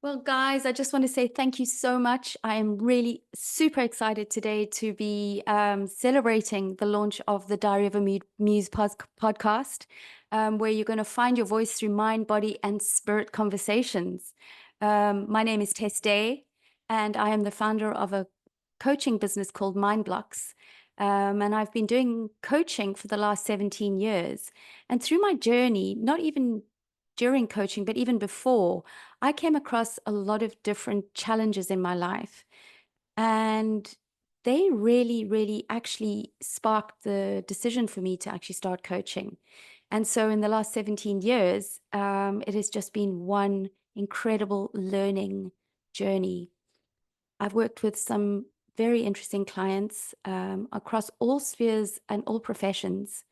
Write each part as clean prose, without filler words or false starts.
Well, guys, I just want to say thank you so much. I am really super excited today to be celebrating the launch of the Diary of a Muse podcast, where you're going to find your voice through mind, body, and spirit conversations. My name is Tess, and I am the founder of a coaching business called Mind Blocks. And I've been doing coaching for the last 17 years. And through my journey, not even during coaching, but even before, I came across a lot of different challenges in my life. And they really, really actually sparked the decision for me to actually start coaching. And so in the last 17 years, it has just been one incredible learning journey. I've worked with some very interesting clients across all spheres and all professions.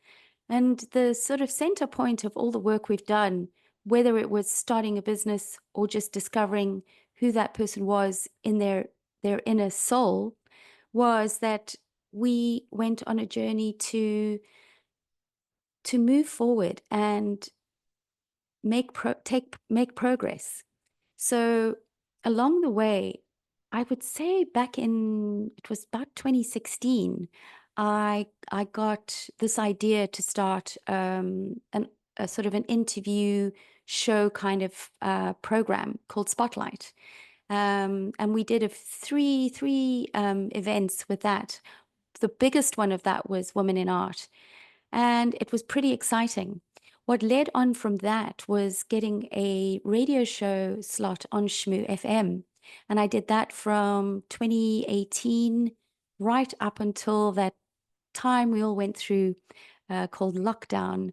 And the sort of center point of all the work we've done, whether it was starting a business or just discovering who that person was in their inner soul, was that we went on a journey to move forward and make progress. So along the way, I would say back in, it was about 2016, I got this idea to start a sort of an interview show kind of program called Spotlight. And we did three events with that. The biggest one of that was Women in Art, and it was pretty exciting. What led on from that was getting a radio show slot on Shmoo FM. And I did that from 2018 right up until that time we all went through called lockdown,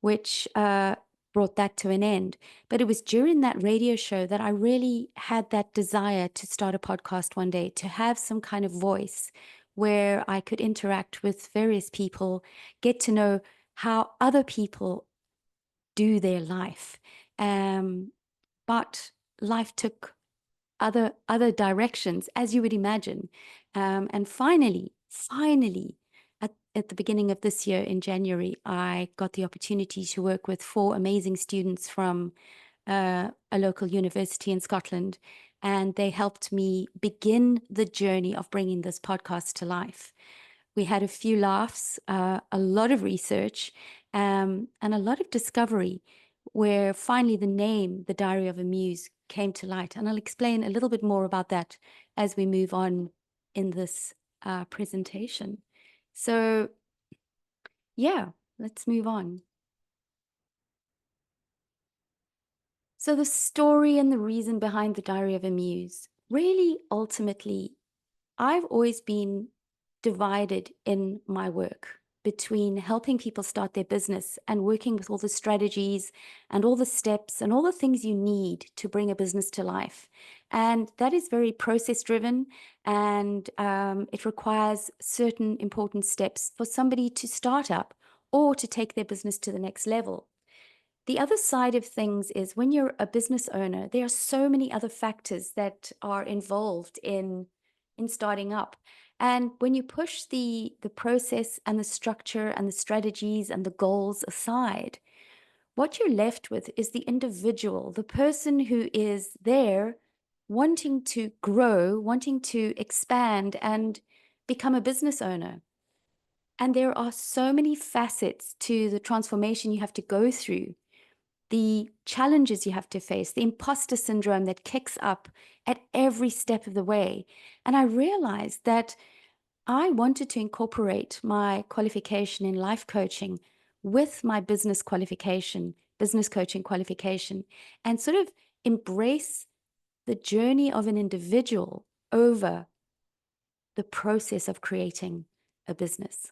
which brought that to an end. But it was during that radio show that I really had that desire to start a podcast one day, to have some kind of voice where I could interact with various people, get to know how other people do their life. But life took other directions, as you would imagine. And finally, at the beginning of this year in January, I got the opportunity to work with four amazing students from a local university in Scotland, and they helped me begin the journey of bringing this podcast to life. We had a few laughs, a lot of research, and a lot of discovery, where finally the name, The Diary of a Muse, came to light. And I'll explain a little bit more about that as we move on in this presentation. So, yeah, let's move on. So the story and the reason behind the Diary of a Muse, really, ultimately, I've always been divided in my work between helping people start their business and working with all the strategies and all the steps and all the things you need to bring a business to life. And that is very process driven, and it requires certain important steps for somebody to start up or to take their business to the next level. The other side of things is when you're a business owner, there are so many other factors that are involved in starting up. And when you push the process and the structure and the strategies and the goals aside, what you're left with is the individual, the person who is there wanting to grow, wanting to expand and become a business owner. And there are so many facets to the transformation you have to go through, the challenges you have to face, the imposter syndrome that kicks up at every step of the way. And I realized that I wanted to incorporate my qualification in life coaching with my business qualification, business coaching qualification, and sort of embrace the journey of an individual over the process of creating a business.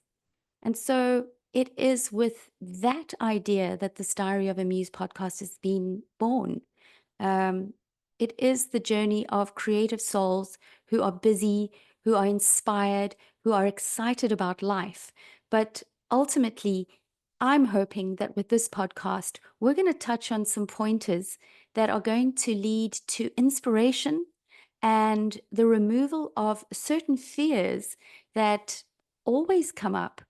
And so it is with that idea that the Diary of a Muse podcast has been born. It is the journey of creative souls who are busy, who are inspired, who are excited about life. But ultimately, I'm hoping that with this podcast, we're going to touch on some pointers that are going to lead to inspiration and the removal of certain fears that always come up.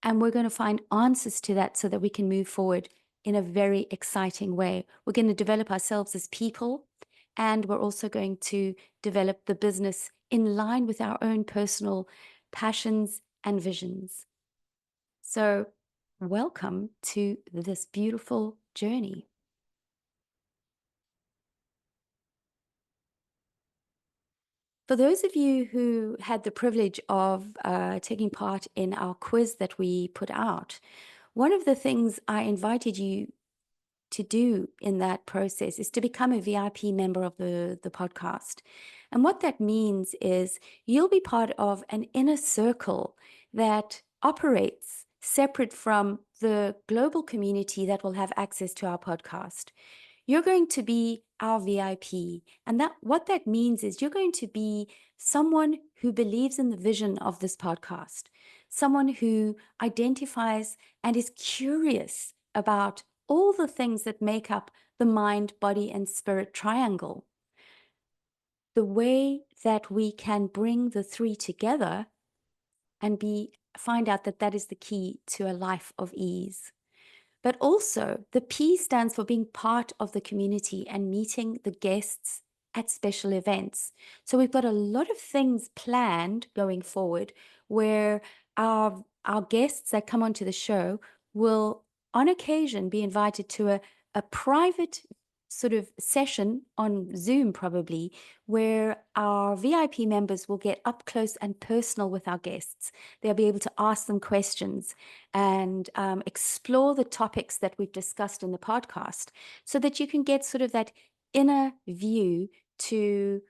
And we're going to find answers to that so that we can move forward in a very exciting way. We're going to develop ourselves as people and we're also going to develop the business in line with our own personal passions and visions. So welcome to this beautiful journey. For those of you who had the privilege of taking part in our quiz that we put out, one of the things I invited you to do in that process is to become a VIP member of the podcast. And what that means is you'll be part of an inner circle that operates separate from the global community that will have access to our podcast. You're going to be our VIP. And what that means is you're going to be someone who believes in the vision of this podcast, someone who identifies and is curious about all the things that make up the mind, body, and spirit triangle. The way that we can bring the three together and find out that that is the key to a life of ease. But also, the P stands for being part of the community and meeting the guests at special events. So we've got a lot of things planned going forward where our guests that come onto the show will, on occasion, be invited to a private sort of session on Zoom, probably, where our VIP members will get up close and personal with our guests. They'll be able to ask them questions and explore the topics that we've discussed in the podcast so that you can get sort of that inner view to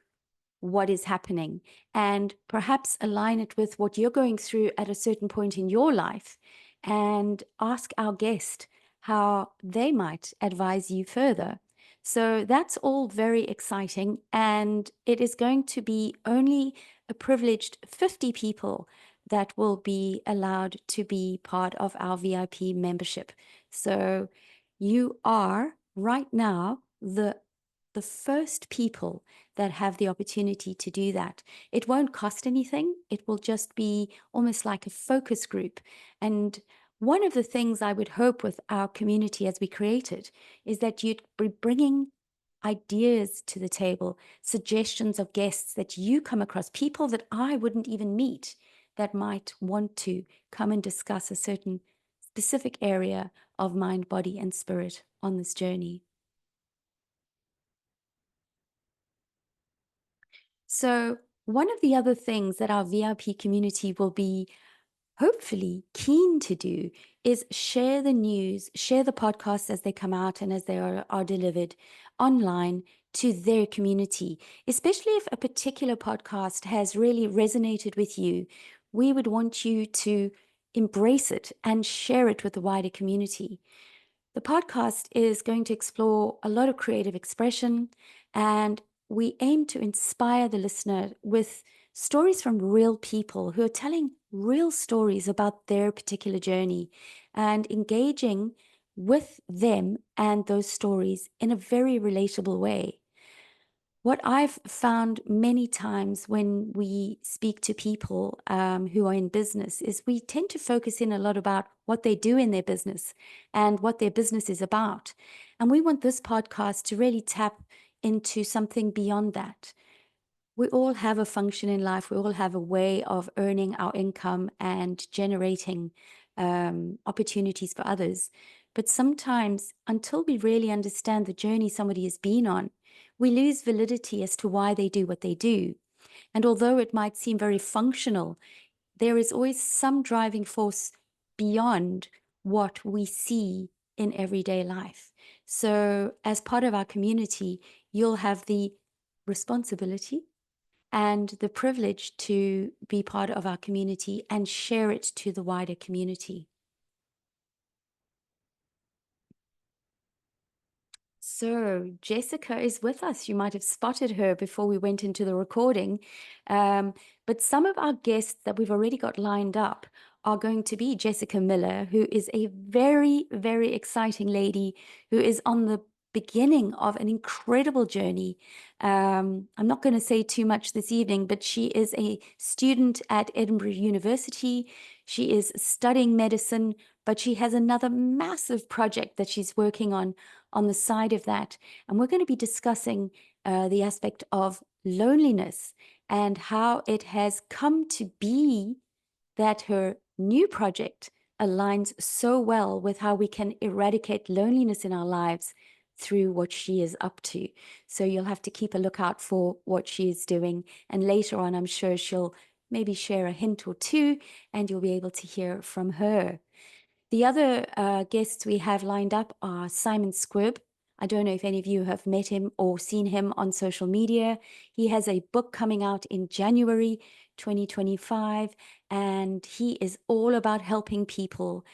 what is happening and perhaps align it with what you're going through at a certain point in your life and ask our guest how they might advise you further. So that's all very exciting, and it is going to be only a privileged 50 people that will be allowed to be part of our VIP membership. So you are right now the first people that have the opportunity to do that. It won't cost anything. It will just be almost like a focus group. And one of the things I would hope with our community as we create it is that you'd be bringing ideas to the table, suggestions of guests that you come across, people that I wouldn't even meet that might want to come and discuss a certain specific area of mind, body, and spirit on this journey. So one of the other things that our VIP community will be hopefully keen to do is share the news, share the podcasts as they come out and as they are delivered online to their community, especially if a particular podcast has really resonated with you. We would want you to embrace it and share it with the wider community. The podcast is going to explore a lot of creative expression, and we aim to inspire the listener with stories from real people who are telling real stories about their particular journey and engaging with them and those stories in a very relatable way. What I've found many times when we speak to people who are in business is we tend to focus in a lot about what they do in their business and what their business is about. And we want this podcast to really tap into something beyond that. We all have a function in life. We all have a way of earning our income and generating opportunities for others. But sometimes, until we really understand the journey somebody has been on, we lose validity as to why they do what they do. And although it might seem very functional, there is always some driving force beyond what we see in everyday life. So as part of our community, you'll have the responsibility and the privilege to be part of our community and share it to the wider community. So Jessica is with us. You might have spotted her before we went into the recording. But some of our guests that we've already got lined up are going to be Jessica Miller, who is a very, very exciting lady who is on the beginning of an incredible journey. I'm not going to say too much this evening, but she is a student at Edinburgh University. She is studying medicine but she has another massive project that she's working on the side of that. And we're going to be discussing the aspect of loneliness and how it has come to be that her new project aligns so well with how we can eradicate loneliness in our lives through what she is up to. So you'll have to keep a lookout for what she is doing. And later on, I'm sure she'll maybe share a hint or two, and you'll be able to hear from her. The other guests we have lined up are Simon Squibb. I don't know if any of you have met him or seen him on social media. He has a book coming out in January 2025, and he is all about helping people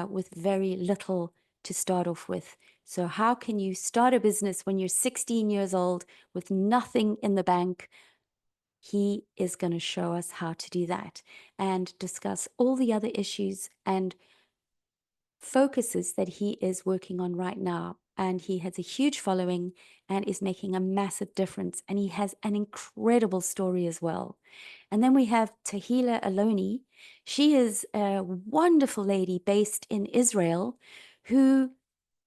with very little to start off with. So how can you start a business when you're 16 years old with nothing in the bank? He is going to show us how to do that and discuss all the other issues and focuses that he is working on right now. And he has a huge following and is making a massive difference. And he has an incredible story as well. And then we have Tahila Aloni. She is a wonderful lady based in Israel who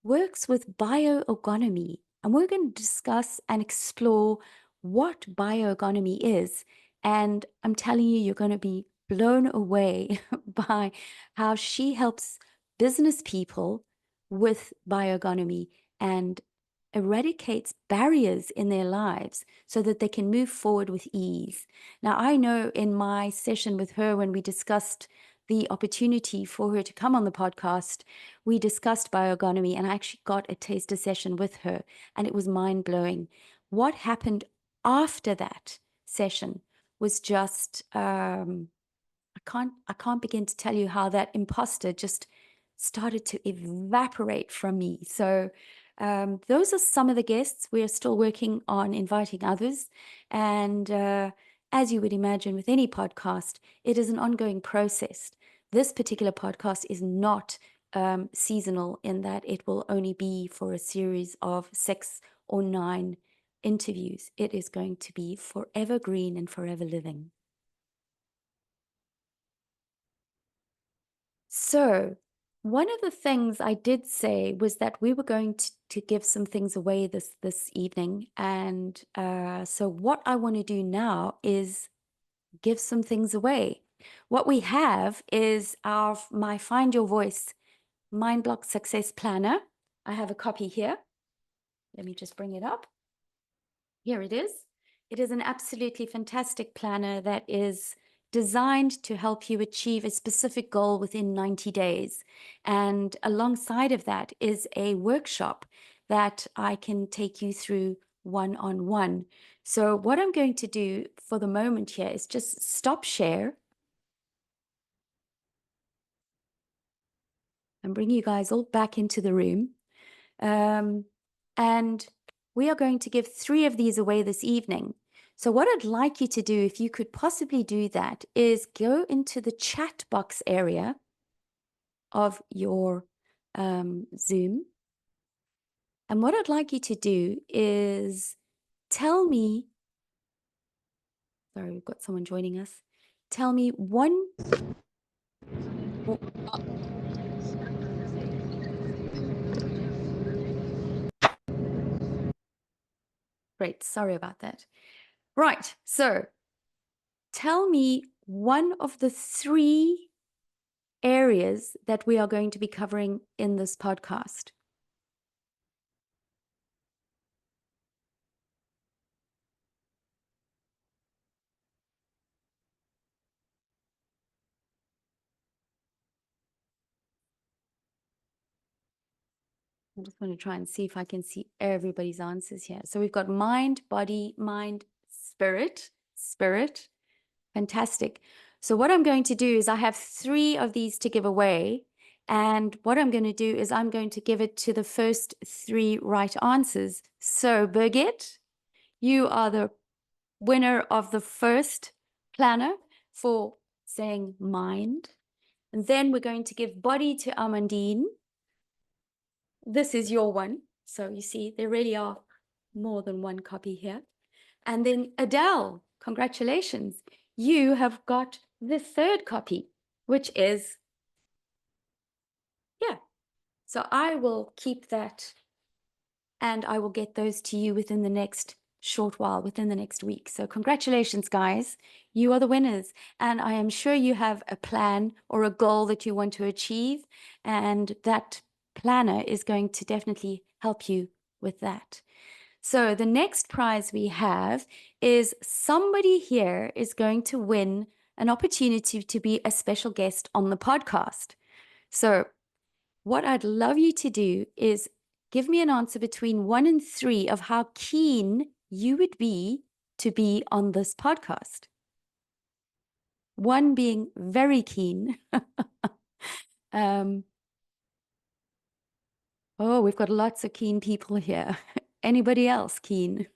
works with bioergonomy. And we're going to discuss and explore what bioergonomy is. And I'm telling you, you're going to be blown away by how she helps business people with bioergonomy and eradicates barriers in their lives so that they can move forward with ease. Now, I know in my session with her, when we discussed the opportunity for her to come on the podcast, we discussed bioergonomy, and I actually got a taster session with her, and it was mind-blowing. What happened after that session was just I can't begin to tell you how that imposter just started to evaporate from me. So those are some of the guests. We are still working on inviting others. And as you would imagine with any podcast, it is an ongoing process. This particular podcast is not seasonal in that it will only be for a series of 6 or 9 interviews. It is going to be forever green and forever living. So one of the things I did say was that we were going to give some things away this evening. And so what I want to do now is give some things away. What we have is my Find Your Voice Mind Block Success Planner. I have a copy here. Let me just bring it up. Here it is. It is an absolutely fantastic planner that is designed to help you achieve a specific goal within 90 days. And alongside of that is a workshop that I can take you through one-on-one. So what I'm going to do for the moment here is just stop share and bring you guys all back into the room. And we are going to give 3 of these away this evening. So what I'd like you to do, if you could possibly do that, is go into the chat box area of your Zoom. And what I'd like you to do is tell me, sorry, we've got someone joining us. Tell me one. Great, sorry about that. Right, so tell me one of the 3 areas that we are going to be covering in this podcast. I'm just going to try and see if I can see everybody's answers here. So we've got mind, body, mind, spirit, spirit. Fantastic. So what I'm going to do is I have 3 of these to give away. And what I'm going to do is I'm going to give it to the first 3 right answers. So Birgit, you are the winner of the first planner for saying mind. And then we're going to give body to Amandine. This is your one. So you see, there really are more than one copy here. And then Adele, congratulations. You have got the 3rd copy, which is Yeah. So I will keep that and I will get those to you within the next short while, within the next week. So congratulations, guys. You are the winners. And I am sure you have a plan or a goal that you want to achieve. And that planner is going to definitely help you with that. So the next prize we have is somebody here is going to win an opportunity to be a special guest on the podcast. So what I'd love you to do is give me an answer between 1 and 3 of how keen you would be to be on this podcast. 1 being very keen. um, oh, we've got lots of keen people here. Anybody else keen?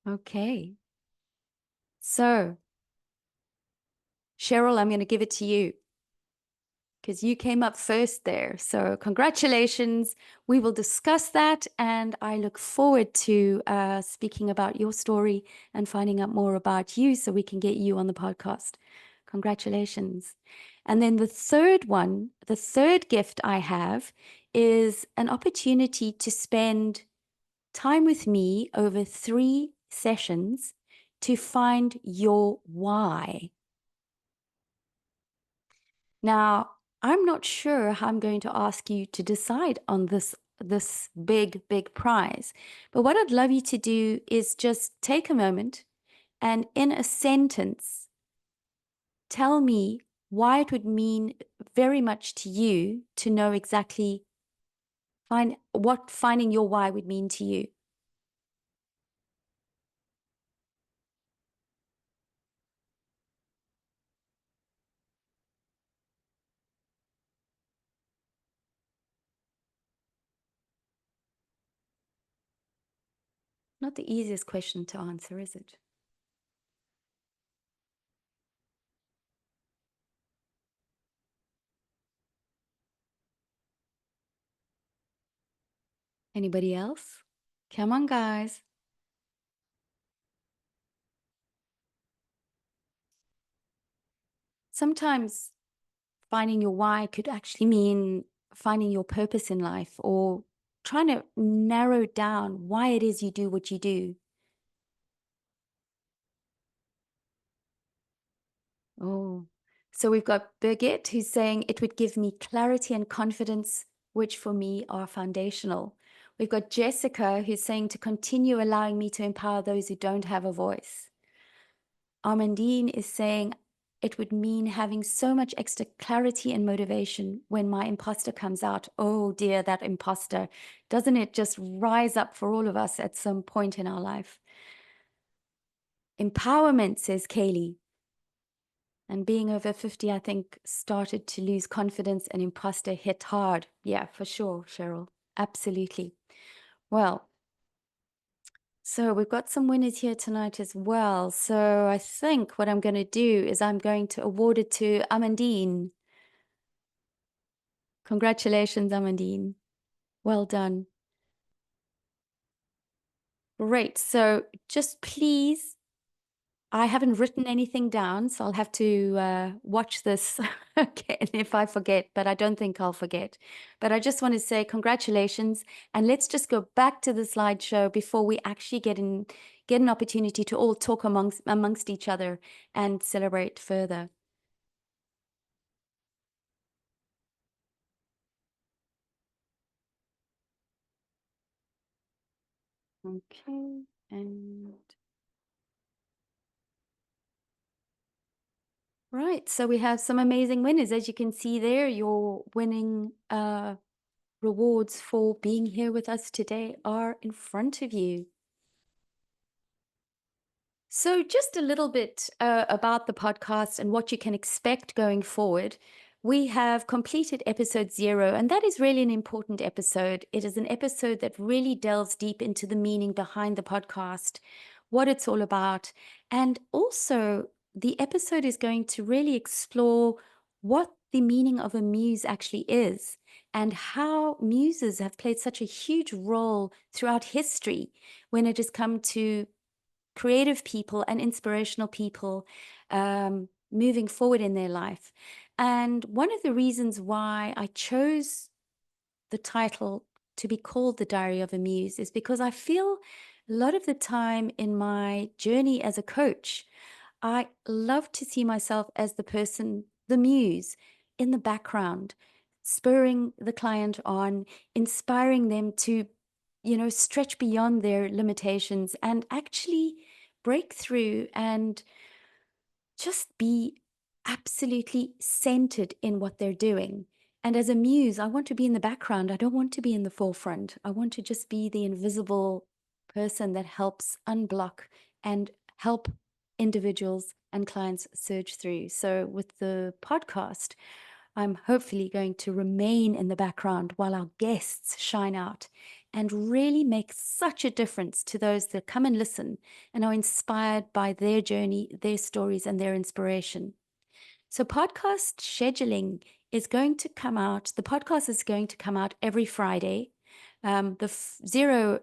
Okay. So, Cheryl, I'm going to give it to you, because you came up first there. So congratulations. We will discuss that. And I look forward to speaking about your story and finding out more about you so we can get you on the podcast. Congratulations. And then the third one, the third gift I have is an opportunity to spend time with me over 3 sessions to find your why. Now, I'm not sure how I'm going to ask you to decide on this big prize. But what I'd love you to do is just take a moment and in a sentence, tell me why it would mean very much to you to know exactly what finding your why would mean to you. Not the easiest question to answer, is it? Anybody else? Come on, guys. Sometimes finding your why could actually mean finding your purpose in life or trying to narrow down why it is you do what you do. Oh, so we've got Birgit who's saying it would give me clarity and confidence, which for me are foundational. We've got Jessica who's saying to continue allowing me to empower those who don't have a voice. Armandine is saying it would mean having so much extra clarity and motivation when my imposter comes out. Oh dear, that imposter. Doesn't it just rise up for all of us at some point in our life? Empowerment, says Kaylee. And being over 50, I think, started to lose confidence and imposter hit hard. Yeah, for sure, Cheryl. Absolutely. Well, so we've got some winners here tonight as well. So I think what I'm going to do is I'm going to award it to Amandine. Congratulations, Amandine. Well done. Great. So just please, I haven't written anything down, so I'll have to watch this again if I forget, but I don't think I'll forget. But I just want to say congratulations, and let's just go back to the slideshow before we actually get an opportunity to all talk amongst each other and celebrate further. Okay, and right, so we have some amazing winners. As you can see there, your winning rewards for being here with us today are in front of you. So, just a little bit about the podcast and what you can expect going forward. We have completed episode 0, and that is really an important episode. It is an episode that really delves deep into the meaning behind the podcast, what it's all about. And also, the episode is going to really explore what the meaning of a muse actually is and how muses have played such a huge role throughout history when it has come to creative people and inspirational people moving forward in their life. And one of the reasons why I chose the title to be called The Diary of a Muse is because I feel a lot of the time in my journey as a coach, I love to see myself as the person, the muse in the background, spurring the client on, inspiring them to, stretch beyond their limitations and actually break through and just be absolutely centered in what they're doing. And as a muse, I want to be in the background. I don't want to be in the forefront. I want to just be the invisible person that helps unblock and help individuals and clients surge through. So with the podcast, I'm hopefully going to remain in the background while our guests shine out and really make such a difference to those that come and listen and are inspired by their journey, their stories, and their inspiration. So, podcast scheduling is going to come out, the podcast is going to come out every Friday. Episode zero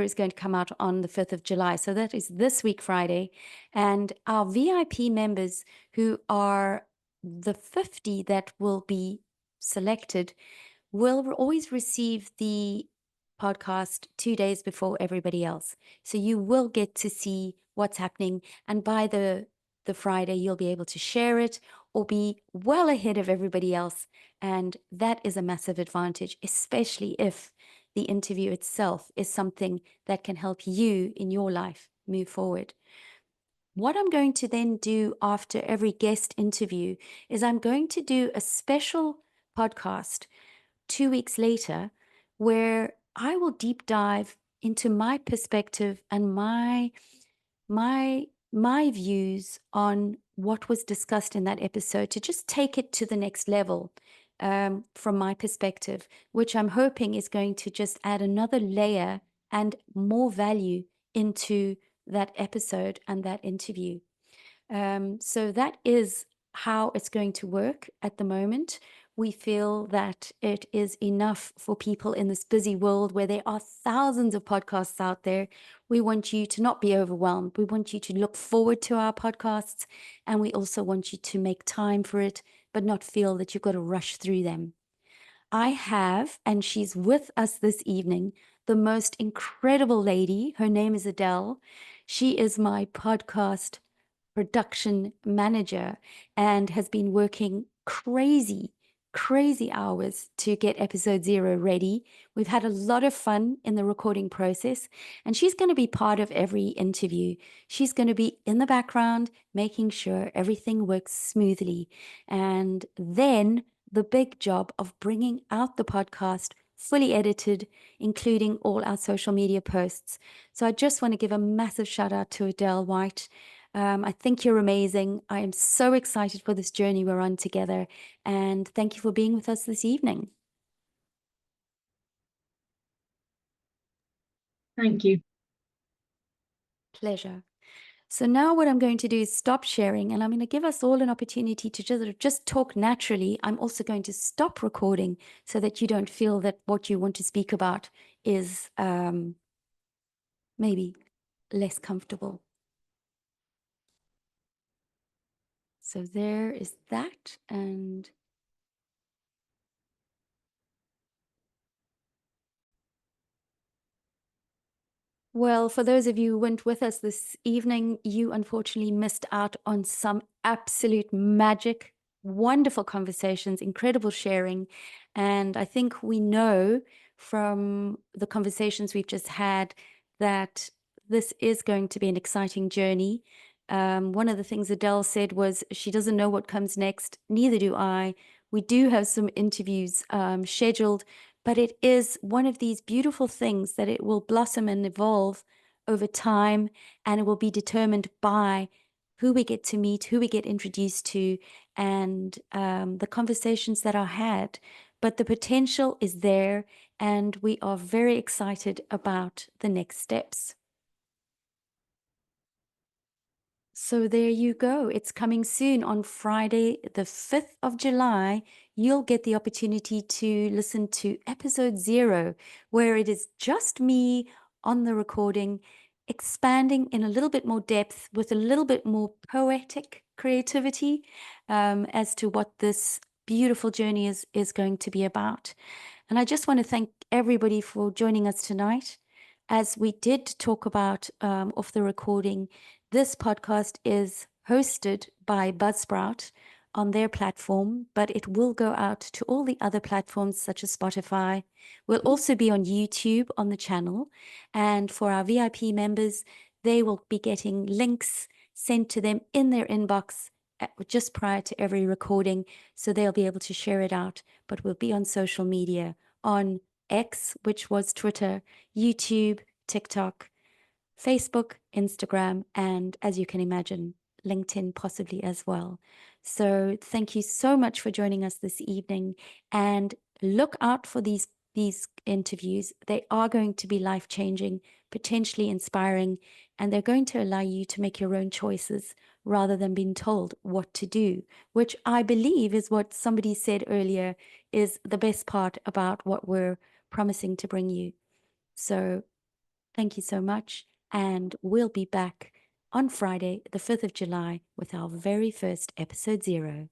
is going to come out on the 5th of July. So, that is this week, Friday. And our VIP members, who are the 50 that will be selected, will always receive the podcast 2 days before everybody else. So you will get to see what's happening. And by the Friday, you'll be able to share it or be well ahead of everybody else. And that is a massive advantage, especially if the interview itself is something that can help you in your life move forward. What I'm going to then do after every guest interview is I'm going to do a special podcast 2 weeks later where I will deep dive into my perspective and my views on what was discussed in that episode to just take it to the next level, from my perspective, which I'm hoping is going to just add another layer and more value into that episode and that interview. So that is how it's going to work at the moment. We feel that it is enough for people in this busy world where there are thousands of podcasts out there. We want you to not be overwhelmed. We want you to look forward to our podcasts, and we also want you to make time for it, but not feel that you've got to rush through them. I have, and she's with us this evening, the most incredible lady. Her name is Adele. She is my podcast production manager and has been working crazy hours to get episode zero ready. We've had a lot of fun in the recording process, and she's going to be part of every interview. She's going to be in the background, making sure everything works smoothly. And then the big job of bringing out the podcast fully edited, including all our social media posts. So I just want to give a massive shout out to Adele White. I think you're amazing. I am so excited for this journey we're on together. And thank you for being with us this evening. Thank you. Pleasure. So now what I'm going to do is stop sharing, and I'm going to give us all an opportunity to just talk naturally. I'm also going to stop recording so that you don't feel that what you want to speak about is maybe less comfortable. So there is that. And well, for those of you who went with us this evening, you unfortunately missed out on some absolute magic, wonderful conversations, incredible sharing. And I think we know from the conversations we've just had that this is going to be an exciting journey. One of the things Adele said was she doesn't know what comes next. Neither do I. We do have some interviews scheduled, but it is one of these beautiful things that it will blossom and evolve over time, and it will be determined by who we get to meet, who we get introduced to, and the conversations that are had. But the potential is there, and we are very excited about the next steps. So there you go. It's coming soon on Friday, the 5th of July. You'll get the opportunity to listen to episode zero, where it is just me on the recording, expanding in a little bit more depth with a little bit more poetic creativity as to what this beautiful journey is going to be about. And I just want to thank everybody for joining us tonight. As we did talk about off the recording, this podcast is hosted by Buzzsprout on their platform, but it will go out to all the other platforms such as Spotify. We'll also be on YouTube on the channel. And for our VIP members, they will be getting links sent to them in their inbox just prior to every recording. So they'll be able to share it out, but we'll be on social media on X, which was Twitter, YouTube, TikTok, Facebook, Instagram, and as you can imagine, LinkedIn possibly as well. So thank you so much for joining us this evening, and look out for these interviews. They are going to be life-changing, potentially inspiring, and they're going to allow you to make your own choices rather than being told what to do, which I believe is what somebody said earlier is the best part about what we're promising to bring you. So thank you so much. And we'll be back on Friday, the 5th of July, with our very first episode 0.